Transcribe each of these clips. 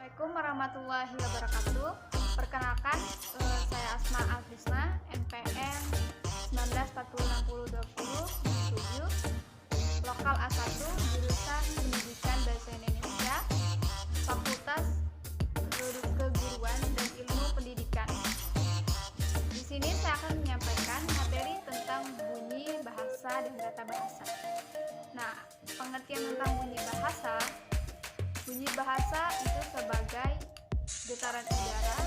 Assalamualaikum warahmatullahi wabarakatuh. Perkenalkan, saya Asma Alfisna, NPM 19406020, lokal A1, jurusan Pendidikan Bahasa Indonesia, Fakultas Keguruan dan Ilmu Pendidikan. Di sini saya akan menyampaikan materi tentang bunyi bahasa dan tata bahasa. Nah, pengertian tentang bunyi bahasa. Bunyi bahasa itu sebagai getaran udara,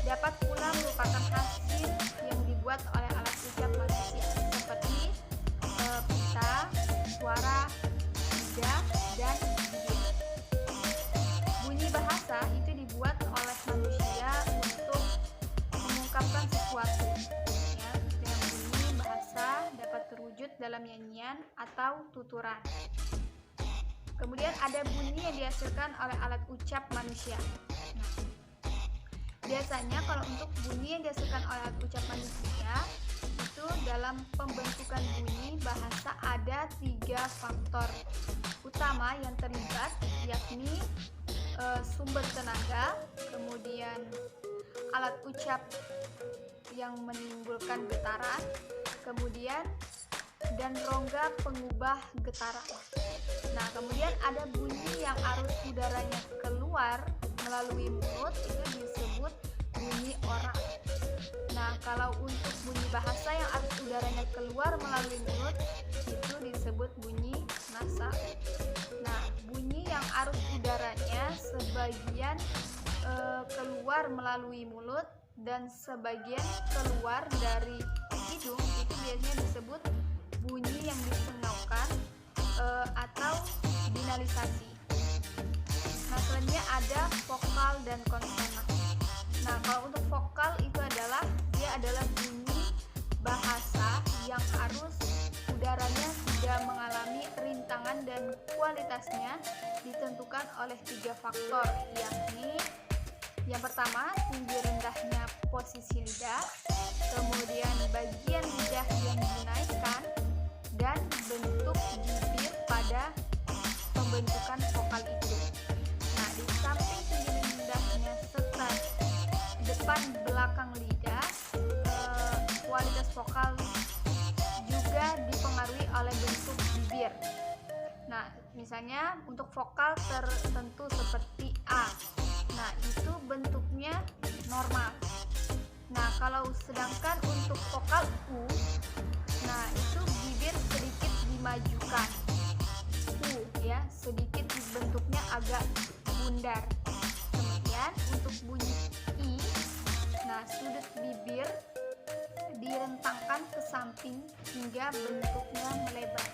dapat pula merupakan hasil yang dibuat oleh alat ucap manusia seperti pita, suara, lidah, dan bibir. Bunyi bahasa itu dibuat oleh manusia untuk mengungkapkan sesuatu. Ya, dengan bunyi bahasa dapat terwujud dalam nyanyian atau tuturan. Kemudian ada bunyi yang dihasilkan oleh alat ucap manusia. Nah, biasanya kalau untuk bunyi yang dihasilkan oleh alat ucap manusia itu dalam pembentukan bunyi bahasa ada 3 faktor utama yang terlibat, yakni sumber tenaga, kemudian alat ucap yang menimbulkan getaran, kemudian dan rongga pengubah getaran. Nah, kemudian ada bunyi yang arus udaranya keluar melalui mulut, itu disebut bunyi oral. Nah, kalau untuk bunyi bahasa yang arus udaranya keluar melalui mulut, itu disebut bunyi nasal. Nah, bunyi yang arus udaranya sebagian keluar melalui mulut dan sebagian keluar dari hidung, itu biasanya disebut bunyi yang disengaukan atau binalisasi. Nah, selanjutnya ada vokal dan konsonan. Nah, kalau untuk vokal itu adalah bunyi bahasa yang arus udaranya tidak mengalami rintangan dan kualitasnya ditentukan oleh 3 faktor, yakni yang pertama, tinggi rendahnya posisi lidah, kemudian bagian lidah yang dinaikkan, dan bentuk bibir pada pembentukan vokal itu. Nah, di samping tinggi rendahnya serta depan belakang lidah, kualitas vokal juga dipengaruhi oleh bentuk bibir. Nah, misalnya untuk vokal tertentu seperti A, nah itu bentuknya normal. Nah, kalau sedangkan untuk vokal U, nah itu bibir sedikit dimajukan, ya, sedikit bentuknya agak bundar. Kemudian untuk bunyi I, nah sudut bibir direntangkan ke samping hingga bentuknya melebar.